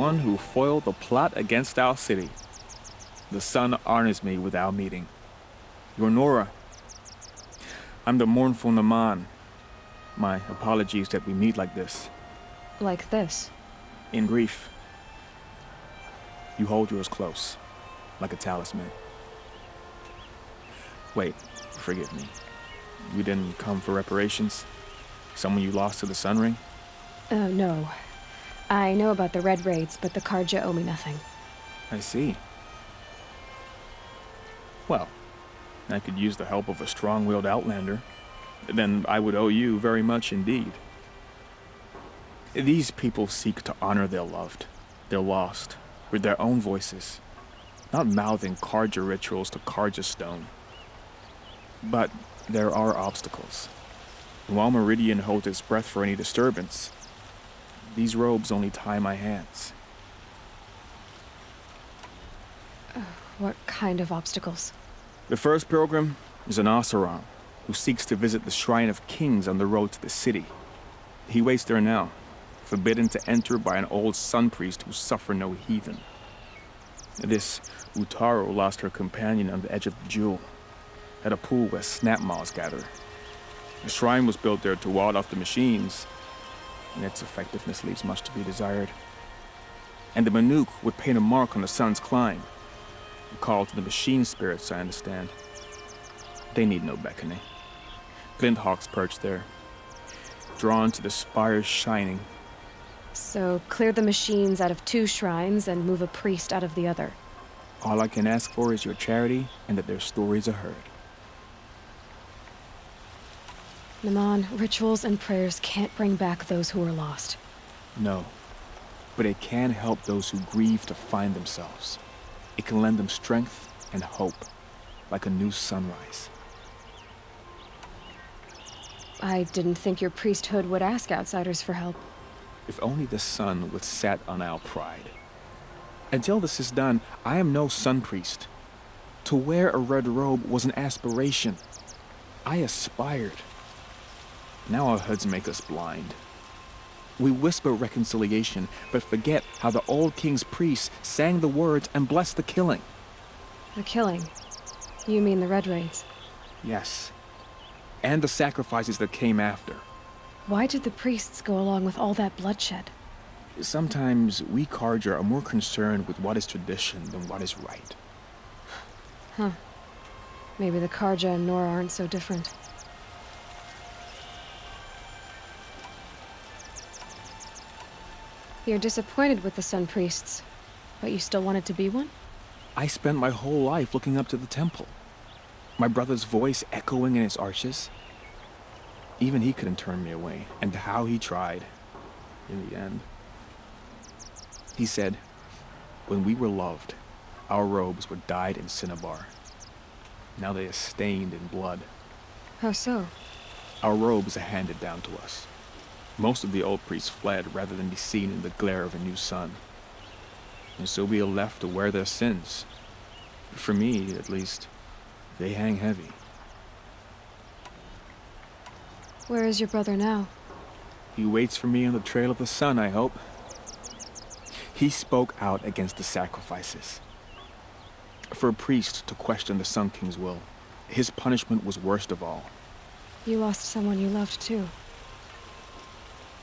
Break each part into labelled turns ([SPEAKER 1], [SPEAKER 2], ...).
[SPEAKER 1] one who foiled the plot against our city. The sun honors me with our meeting. You're Nora. I'm the mournful Naman. My apologies that we meet like this.
[SPEAKER 2] Like this?
[SPEAKER 1] In grief. You hold yours close, like a talisman. Wait, forgive me. You didn't come for reparations? Someone you lost to the Sun Ring?
[SPEAKER 2] No. I know about the Red Raids, but the Karja owe me nothing.
[SPEAKER 1] I see. Well, I could use the help of a strong-willed outlander. Then I would owe you very much indeed. These people seek to honor their loved, their lost, with their own voices, not mouthing Karja rituals to Karja stone. But there are obstacles. While Meridian holds its breath for any disturbance, these robes only tie my hands.
[SPEAKER 2] What kind of obstacles?
[SPEAKER 1] The first pilgrim is an Oseram who seeks to visit the Shrine of Kings on the road to the city. He waits there now, forbidden to enter by an old sun priest who suffer no heathen. This Utaro lost her companion on the edge of the jewel, at a pool where snap moths gather. The shrine was built there to ward off the machines, and its effectiveness leaves much to be desired. And the Manuk would paint a mark on the sun's climb, a call to the machine spirits, I understand. They need no beckoning. Glint hawks perch there, drawn to the spire's shining.
[SPEAKER 2] So, clear the machines out of 2 shrines and move a priest out of the other.
[SPEAKER 1] All I can ask for is your charity and that their stories are heard.
[SPEAKER 2] Naman, rituals and prayers can't bring back those who are lost.
[SPEAKER 1] No, but it can help those who grieve to find themselves. It can lend them strength and hope, like a new sunrise.
[SPEAKER 2] I didn't think your priesthood would ask outsiders for help.
[SPEAKER 1] If only the sun would set on our pride. Until this is done, I am no sun priest. To wear a red robe was an aspiration. I aspired. Now our hoods make us blind. We whisper reconciliation, but forget how the old king's priests sang the words and blessed the killing.
[SPEAKER 2] The killing? You mean the Red Raids?
[SPEAKER 1] Yes. And the sacrifices that came after.
[SPEAKER 2] Why did the priests go along with all that bloodshed?
[SPEAKER 1] Sometimes we Karja are more concerned with what is tradition than what is right.
[SPEAKER 2] Huh. Maybe the Karja and Nora aren't so different. You're disappointed with the Sun Priests, but you still wanted to be one?
[SPEAKER 1] I spent my whole life looking up to the temple. My brother's voice echoing in its arches. Even he couldn't turn me away, and how he tried, in the end. He said, when we were loved, our robes were dyed in cinnabar. Now they are stained in blood.
[SPEAKER 2] How so?
[SPEAKER 1] Our robes are handed down to us. Most of the old priests fled rather than be seen in the glare of a new sun. And so we are left to wear their sins. For me, at least, they hang heavy.
[SPEAKER 2] Where is your brother now?
[SPEAKER 1] He waits for me on the trail of the sun, I hope. He spoke out against the sacrifices. For a priest to question the Sun King's will, his punishment was worst of all.
[SPEAKER 2] You lost someone you loved too.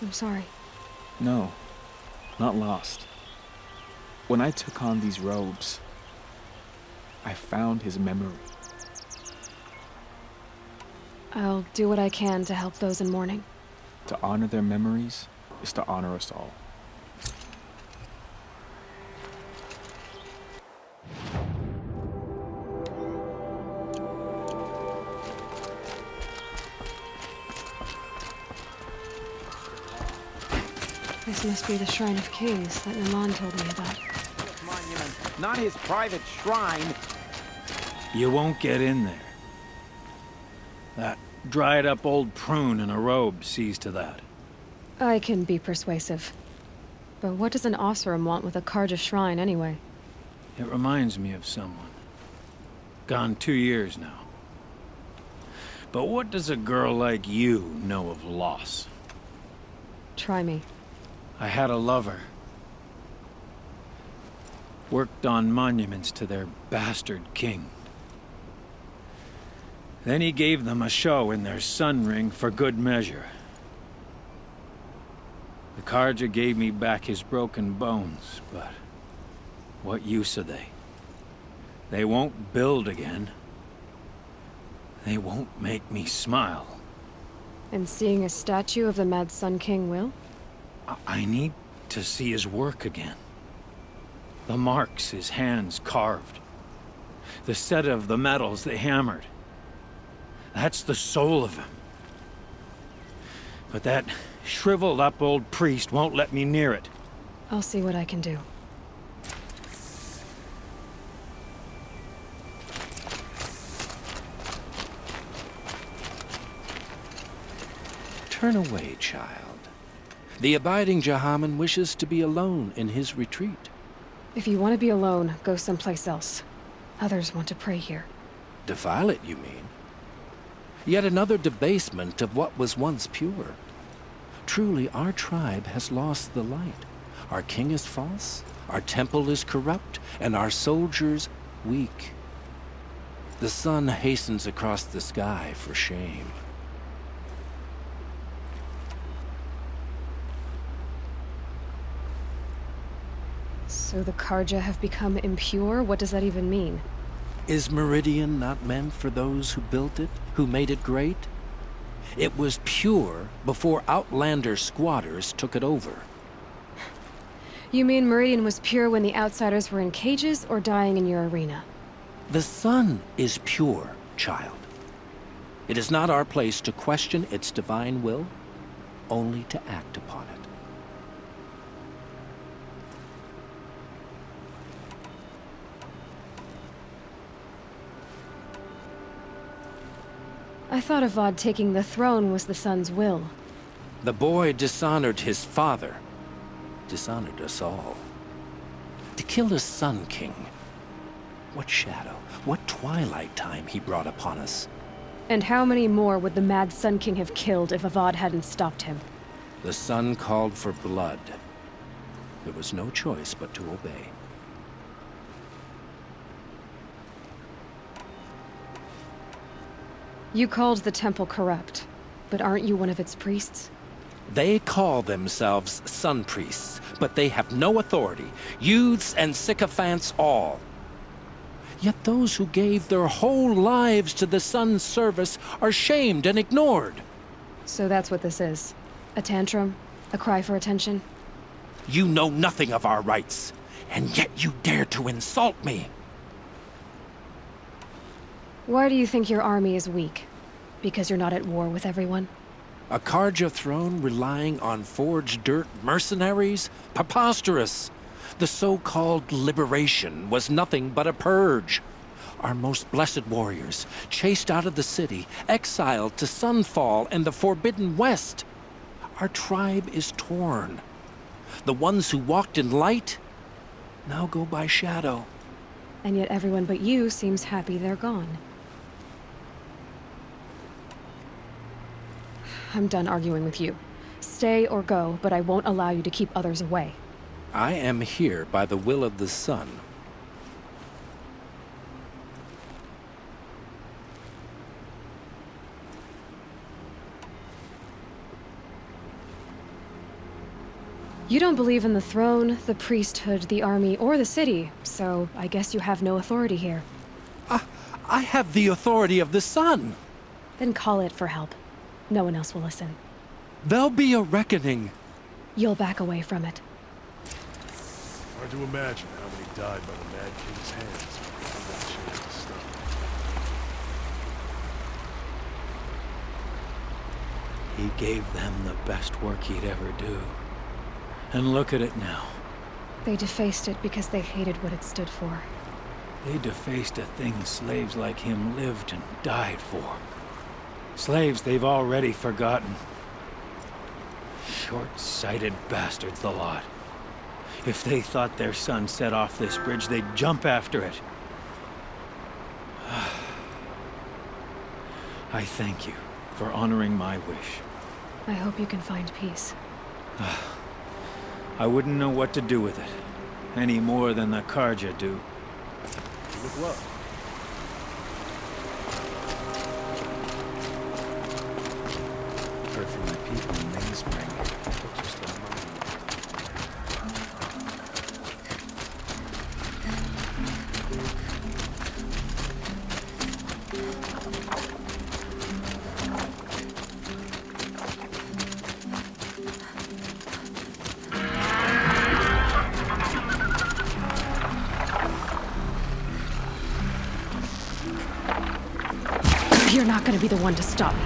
[SPEAKER 2] I'm sorry.
[SPEAKER 1] No, not lost. When I took on these robes, I found his memory.
[SPEAKER 2] I'll do what I can to help those in mourning.
[SPEAKER 1] To honor their memories is to honor us all.
[SPEAKER 2] This must be the Shrine of Kings that Naman told me about.
[SPEAKER 3] Monument, not his private shrine.
[SPEAKER 4] You won't get in there. That dried-up old prune in a robe sees to that.
[SPEAKER 2] I can be persuasive. But what does an Oseram want with a Karja shrine anyway?
[SPEAKER 4] It reminds me of someone. Gone 2 years now. But what does a girl like you know of loss?
[SPEAKER 2] Try me.
[SPEAKER 4] I had a lover. worked on monuments to their bastard king. Then he gave them a show in their sun ring for good measure. The Carja gave me back his broken bones, but what use are they? They won't build again. They won't make me smile.
[SPEAKER 2] And seeing a statue of the Mad Sun King will?
[SPEAKER 4] I need to see his work again. The marks his hands carved. The set of the metals they hammered. That's the soul of him. But that shriveled up old priest won't let me near it.
[SPEAKER 2] I'll see what I can do.
[SPEAKER 5] Turn away, child. The abiding Jahaman wishes to be alone in his retreat.
[SPEAKER 2] If you want to be alone, go someplace else. Others want to pray here.
[SPEAKER 5] Defile it, you mean? Yet another debasement of what was once pure. Truly, our tribe has lost the light. Our king is false, our temple is corrupt, and our soldiers weak. The sun hastens across the sky for shame.
[SPEAKER 2] So the Carja have become impure? What does that even mean?
[SPEAKER 5] Is Meridian not meant for those who built it, who made it great? It was pure before outlander squatters took it over.
[SPEAKER 2] You mean Meridian was pure when the outsiders were in cages or dying in your arena?
[SPEAKER 5] The sun is pure, child. It is not our place to question its divine will, only to act upon it.
[SPEAKER 2] I thought Avad taking the throne was the sun's will.
[SPEAKER 5] The boy dishonored his father, dishonored us all. To kill a sun king. What shadow, what twilight time he brought upon us.
[SPEAKER 2] And how many more would the Mad Sun King have killed if Avad hadn't stopped him?
[SPEAKER 5] The sun called for blood. There was no choice but to obey.
[SPEAKER 2] You called the temple corrupt, but aren't you one of its priests?
[SPEAKER 5] They call themselves sun priests, but they have no authority. Youths and sycophants all. Yet those who gave their whole lives to the sun's service are shamed and ignored.
[SPEAKER 2] So that's what this is. A tantrum? A cry for attention?
[SPEAKER 5] You know nothing of our rights, and yet you dare to insult me.
[SPEAKER 2] Why do you think your army is weak? Because you're not at war with everyone?
[SPEAKER 5] A Carja throne relying on forged dirt mercenaries? Preposterous! The so-called liberation was nothing but a purge. Our most blessed warriors, chased out of the city, exiled to Sunfall and the Forbidden West. Our tribe is torn. The ones who walked in light now go by shadow.
[SPEAKER 2] And yet everyone but you seems happy they're gone. I'm done arguing with you. Stay or go, but I won't allow you to keep others away.
[SPEAKER 5] I am here by the will of the sun.
[SPEAKER 2] You don't believe in the throne, the priesthood, the army, or the city, so I guess you have no authority here.
[SPEAKER 5] I have the authority of the sun.
[SPEAKER 2] Then call it for help. No one else will listen.
[SPEAKER 5] There'll be a reckoning.
[SPEAKER 2] You'll back away from it.
[SPEAKER 6] Hard to imagine how many died by the Mad King's hands. I'm not sure it's stuff.
[SPEAKER 4] He gave them the best work he'd ever do. And look at it now.
[SPEAKER 2] They defaced it because they hated what it stood for.
[SPEAKER 4] They defaced a thing slaves like him lived and died for. Slaves they've already forgotten. Short-sighted bastards, the lot. If they thought their son set off this bridge, they'd jump after it. I thank you for honoring my wish.
[SPEAKER 2] I hope you can find peace.
[SPEAKER 4] I wouldn't know what to do with it. any more than the Karja do.
[SPEAKER 6] Look what?
[SPEAKER 7] Heard from my people in Mainspring. Just a moment.
[SPEAKER 2] You're not gonna be the one to stop me.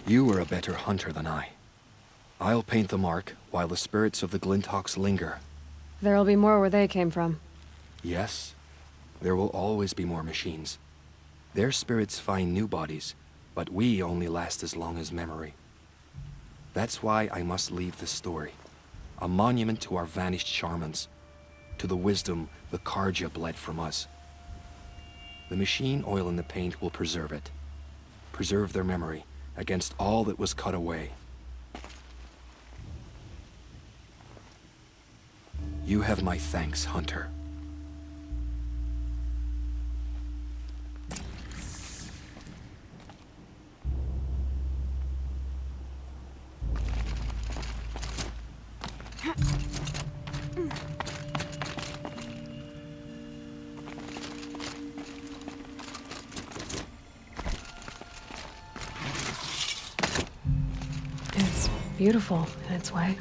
[SPEAKER 7] You were a better hunter than I. I'll paint the mark while the spirits of the Glinthawks linger.
[SPEAKER 2] There'll be more where they came from.
[SPEAKER 7] Yes, there will always be more machines. Their spirits find new bodies, but we only last as long as memory. That's why I must leave this story. A monument to our vanished shamans, to the wisdom the Karja bled from us. The machine oil in the paint will preserve it. Preserve their memory against all that was cut away. You have my thanks, Hunter.
[SPEAKER 2] It's beautiful in its way.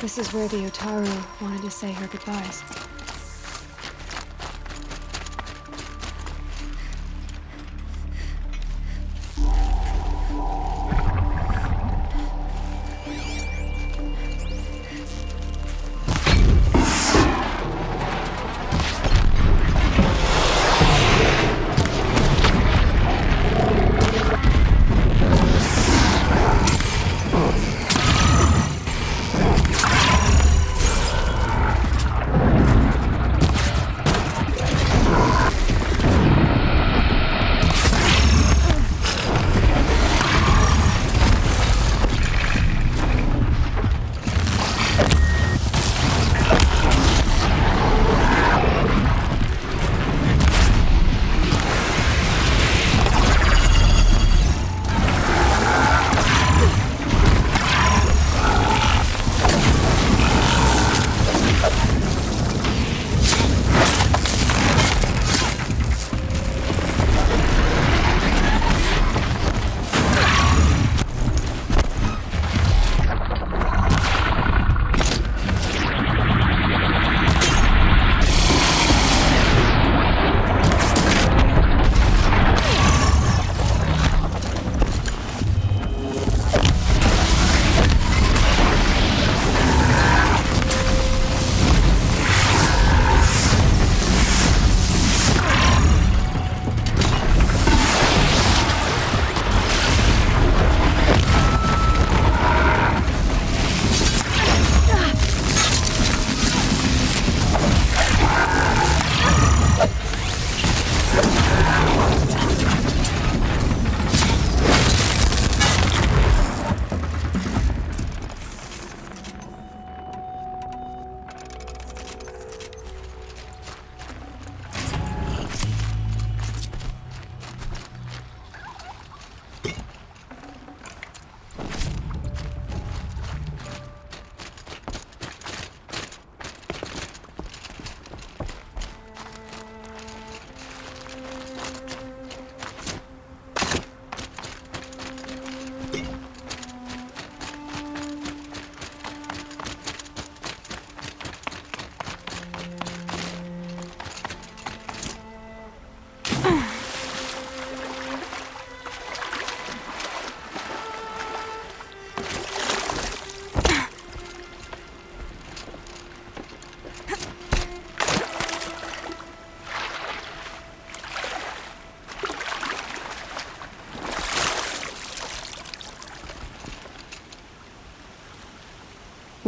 [SPEAKER 2] This is where the Otaru wanted to say her goodbyes.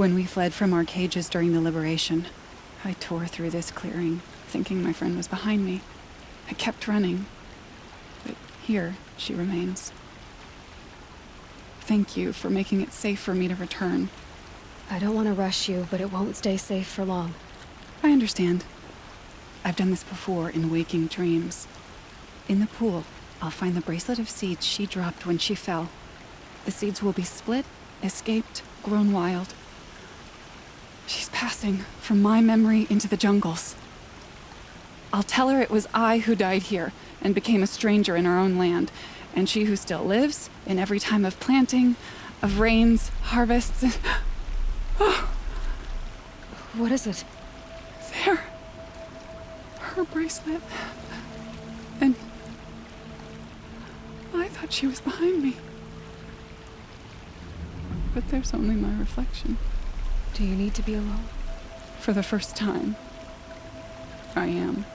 [SPEAKER 8] When we fled from our cages during the liberation, I tore through this clearing, thinking my friend was behind me. I kept running, but here she remains. Thank you for making it safe for me to return.
[SPEAKER 2] I don't want to rush you, but it won't stay safe for long.
[SPEAKER 8] I understand. I've done this before in waking dreams. In the pool, I'll find the bracelet of seeds she dropped when she fell. The seeds will be split, escaped, grown wild. She's passing from my memory into the jungles. I'll tell her it was I who died here and became a stranger in our own land, and she who still lives in every time of planting, of rains, harvests, and...
[SPEAKER 2] What is it?
[SPEAKER 8] There. Her bracelet. And... I thought she was behind me. But there's only my reflection.
[SPEAKER 2] Do you need to be alone?
[SPEAKER 8] For the first time, I am.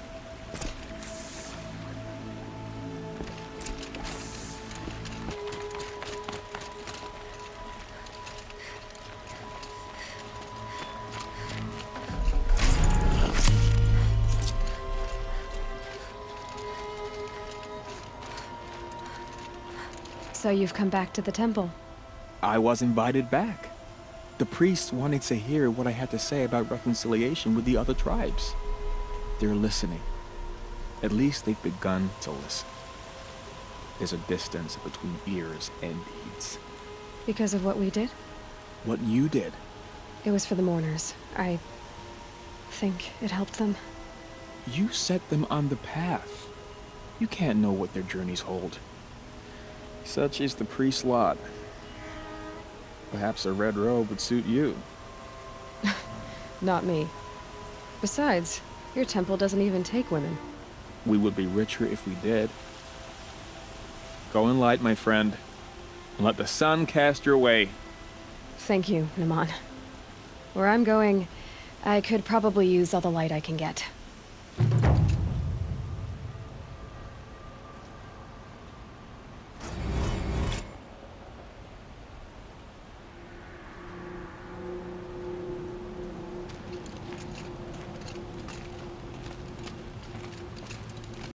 [SPEAKER 2] So you've come back to the temple.
[SPEAKER 1] I was invited back. The priests wanted to hear what I had to say about reconciliation with the other tribes. They're listening. At least they've begun to listen. There's a distance between ears and deeds.
[SPEAKER 2] Because of what we did?
[SPEAKER 1] What you did.
[SPEAKER 2] It was for the mourners. I think it helped them.
[SPEAKER 1] You set them on the path. You can't know what their journeys hold. Such is the priest's lot. Perhaps a red robe would suit you.
[SPEAKER 2] not me. Besides, your temple doesn't even take women.
[SPEAKER 1] We would be richer if we did. Go in light, my friend, and let the sun cast your way.
[SPEAKER 2] Thank you, Naman. Where I'm going, I could probably use all the light I can get.